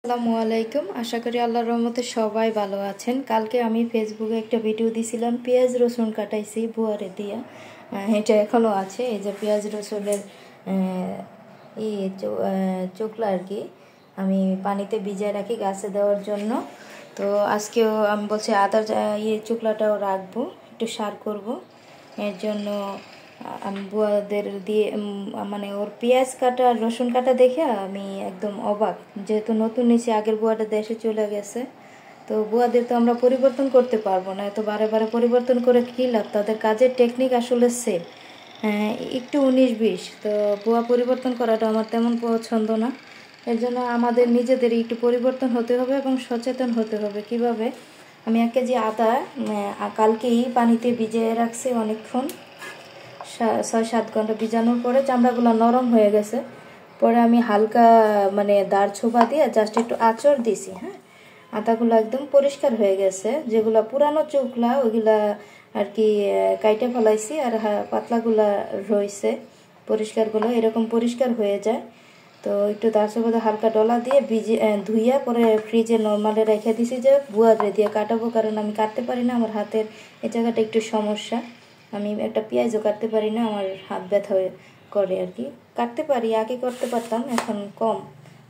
আসসালামু আলাইকুম। আশা করি আল্লাহর রহমতে সবাই ভালো আছেন। কালকে আমি ফেসবুকে একটা ভিডিও দিছিলাম, পেঁয়াজ রসুন কাটাইছি বুয়ারে দিয়া। এটা এখনও আছে। এই যে পেঁয়াজ রসুনের চোকলা আর কি আমি পানিতে ভিজায় রাখি গাছে দেওয়ার জন্য। তো আজকেও আমি বলছি আদার চোকলাটাও রাখবো, একটু সার করব। এর জন্য আমি বুয়াদের দিয়ে মানে ওর পেঁয়াজ কাটা আর রসুন কাটা দেখে আমি একদম অবাক, যেহেতু নতুন নিচে আগের বুয়াটা দেশে চলে গেছে। তো বুয়াদের তো আমরা পরিবর্তন করতে পারবো না, এত বারে বারে পরিবর্তন করে কী লাভ, তাদের কাজের টেকনিক আসলে সেম, একটু 19-20। তো বুয়া পরিবর্তন করাটা আমার তেমন পছন্দ না। এর জন্য আমাদের নিজেদের একটু পরিবর্তন হতে হবে এবং সচেতন হতে হবে। কিভাবে? আমি 1 কেজি আদা কালকেই পানিতে ভিজিয়ে রাখছি অনেকক্ষণ, 6-7 ঘন্টা ভিজানোর পরে চামড়াগুলো নরম হয়ে গেছে। পরে আমি হালকা মানে দাঁড় ছোপা দিয়ে জাস্ট একটু আঁচড় দিছি। আদাগুলো একদম পরিষ্কার হয়ে গেছে। যেগুলো পুরানো চোখলা ওইগুলা আর কি কাইটে ফেলাইছি, আর পাতলাগুলা রয়েছে পরিষ্কারগুলো, এরকম পরিষ্কার হয়ে যায়। তো একটু দাঁড় ছোপা হালকা ডলা দিয়ে ধুইয়া পরে ফ্রিজে নর্মালে রেখে দিছি, যে বুয়ারে দিয়ে কাটাবো, কারণ আমি কাটতে পারি না, আমার হাতের এই জায়গাটা একটু সমস্যা। আমি একটা পেঁয়াজও কাটতে পারি না, আমার হাত ব্যথা করে আর কি। কাটতে পারি, আগে করতে পারতাম, এখন কম,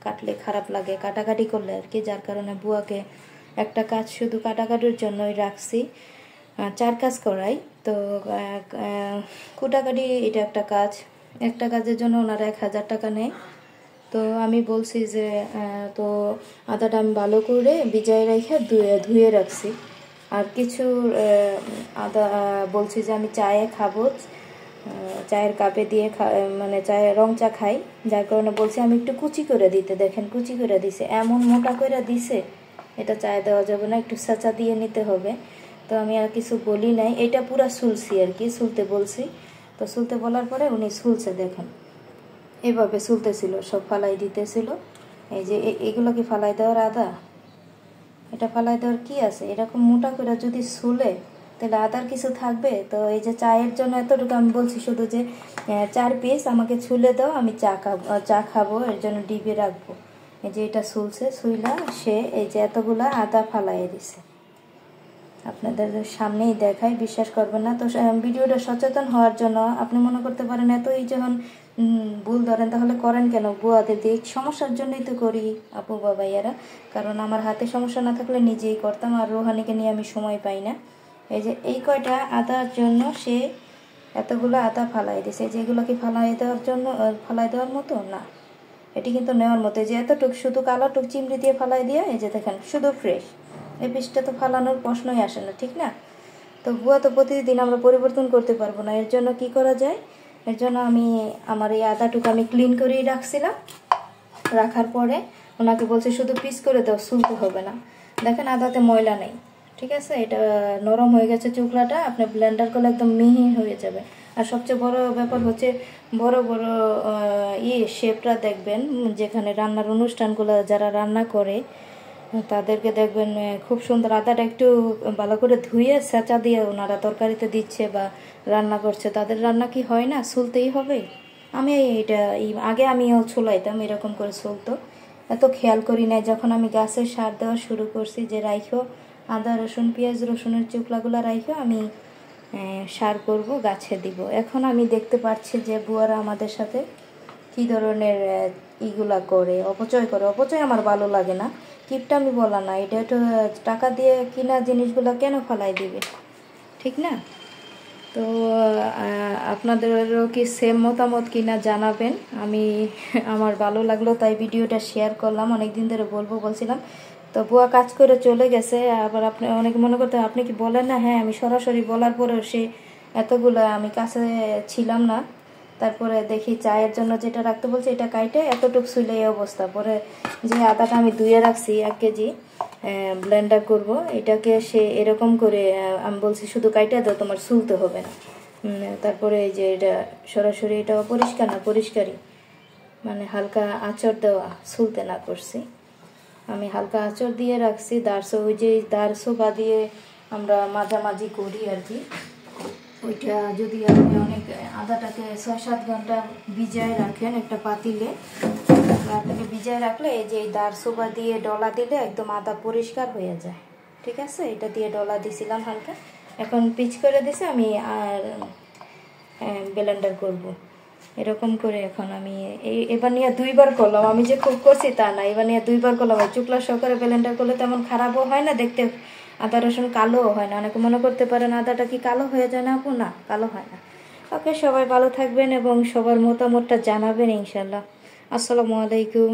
কাটলে খারাপ লাগে কাটাকাটি করলে আর কি। যার কারণে বুয়াকে একটা কাজ শুধু কাটাকাটির জন্যই রাখছি, 4 কাজ করাই। তো কুটাকাটি এটা একটা কাজের জন্য ওনারা 1000 টাকা নেয়। তো আমি বলছি যে তো আদাটা আমি ভালো করে ভিজায় রেখে ধুয়ে রাখছি। আর কিছু আদা বলছি যে আমি চায়ে খাবো, চায়ের কাপে দিয়ে মানে চায়ের রং চা খাই, যার কারণে বলছি আমি একটু কুচি করে দিতে। দেখেন কুচি করে দিছে, এমন মোটা করে দিছে, এটা চায়ে দেওয়া যাবে না, একটু ছাঁচা দিয়ে নিতে হবে। তো আমি আর কিছু বলি নাই, এটা পুরা সুলছি আর কি, সুলতে বলছি। তো সুলতে বলার পরে উনি সুলছে, দেখেন এভাবে সুলতেছিল, সব ফালাই দিতেছিল। এই যে এগুলো কি ফালাই দেওয়ার আদা? এটা ফালাই দেওয়ার কি আছে? এরকম মোটা করে যদি সুলে তাহলে আদার কিছু থাকবে? তো এই যে চায়ের জন্য এতটুকু আমি বলছি শুধু যে 4 পিস আমাকে ছুলে দাও, আমি চা খাবো, এর জন্য ডিবে রাখবো। এই যে এটা সুলছে, সুইলা সে এই যে এতগুলা আদা ফালাই দিছে, আপনাদের সামনেই দেখাই, বিশ্বাস করবেন না। তো ভিডিওটা সচেতন হওয়ার জন্য, আপনি মনে করতে পারেন এতই যখন ভুল ধরেন তাহলে করেন কেন? বুয়াদের দিয়ে সমস্যার জন্যই তো করি আপু বা ভাইয়ারা, কারণ আমার হাতে সমস্যা না থাকলে নিজেই করতাম, আর রোহানিকে নিয়ে আমি সময় পাই না। এই যে এই কয়টা আদার জন্য সে এতগুলো আদা ফালাই দিছে। যেগুলো কি ফালাই দেওয়ার মতো না, এটি কিন্তু নেওয়ার মতো। যে এতটুক শুধু কালোটুক চিমড়ি দিয়ে ফালাই দিয়ে, এই যে দেখেন শুধু ফ্রেশ, এই পিসটা তো ফালানোর প্রশ্নই আসে না, ঠিক না? তো বুয়া তো প্রতিদিন আমরা পরিবর্তন করতে পারবো না। এর জন্য কি করা যায়? এর জন্য আমি আমার এই আদাটুকু আমি ক্লিন করেই রাখছিলাম। রাখার পরে ওনাকে বলছি শুধু পিস করে দাও, সুলতে হবে না। দেখেন আদাতে ময়লা নেই, ঠিক আছে? এটা নরম হয়ে গেছে চুকলাটা, আপনি ব্লেন্ডার করলে একদম মিহি হয়ে যাবে। আর সবচেয়ে বড় ব্যাপার হচ্ছে বড় বড় শেফরা দেখবেন, যেখানে রান্নার অনুষ্ঠানগুলো যারা রান্না করে তাদেরকে দেখবেন খুব সুন্দর আদাটা একটু ভালো করে ধুয়ে ছাঁচা দিয়ে ওনারা তরকারিতে দিচ্ছে বা রান্না করছে। তাদের রান্না কি হয় না, সুলতেই হবে? আমি এটা আগে আমিও ছুলাইতাম, এরকম করে চলতো, এত খেয়াল করি নাই। যখন আমি গাছের সার দেওয়া শুরু করছি, যে রাইখো আদা রসুন পেঁয়াজ রসুনের চুকলাগুলো রাইখো আমি সার করব, গাছে দিব, এখন আমি দেখতে পাচ্ছি যে বুয়ারা আমাদের সাথে কি ধরনের ইগুলা করে, অপচয় করে। অপচয় আমার ভালো লাগে না, কিপটা আমি বলা না, এটা একটু টাকা দিয়ে কিনা জিনিসগুলো কেন ফেলাই দিবে, ঠিক না? তো আপনাদেরও কি সেম মতামত কিনা জানাবেন। আমি আমার ভালো লাগলো তাই ভিডিওটা শেয়ার করলাম, অনেকদিন ধরে বলছিলাম। তো বুয়া কাজ করে চলে গেছে। আবার আপনি অনেকে মনে করতে আপনি কি বলেন না? হ্যাঁ, আমি সরাসরি বলার পরেও সে এতগুলো, আমি কাছে ছিলাম না। তারপরে দেখি চায়ের জন্য যেটা রাখতে বলছে এটা কাইটে এতটুকু শুইলে এই অবস্থা। পরে যে আদাটা আমি ধুয়ে রাখছি 1 কেজি ব্লেন্ডার করব, এটাকে সে এরকম করে আমি বলছি শুধু কাইটে দাও, তোমার সুলতে হবে না। তারপরে এই যে এটা সরাসরি, এটা পরিষ্কার না, পরিষ্কারই, মানে হালকা আঁচড় দেওয়া, সুলতে না করছি। আমি হালকা আঁচড় দিয়ে রাখছি। ওই যে দারসো বা দিয়ে আমরা মাঝামাঝি করি আর কি, ওইটা যদি আপনি অনেক আদাটাকে 6-7 ঘন্টা ভিজায় রাখেন একটা পাতিলে, আপনাকে ভিজায় রাখলে এই যে দাঁড় সোবা দিয়ে ডলা দিলে একদম আদা পরিষ্কার হয়ে যায়। ঠিক আছে, এটা দিয়ে ডলা দিছিলাম হালকা, এখন পিচ করে দিছে আমি আর ব্লেন্ডার করব এরকম করে। এখন আমি এবার নিয়ে 2বার করলাম, আমি যে খুব করছি তা না, এবার নিয়ে 2বার করলাম। চুকলা সহকারে ব্লেন্ডার করলে তেমন খারাপও হয় না, দেখতে আদা রসুন কালোও হয় না। অনেকে মনে করতে পারেন আদাটা কি কালো হয়ে যায় না আপু, না কালো হয় না। ওকে, সবাই ভালো থাকবেন এবং সবার মতামতটা জানাবেন ইনশাল্লাহ। আসসালামু আলাইকুম।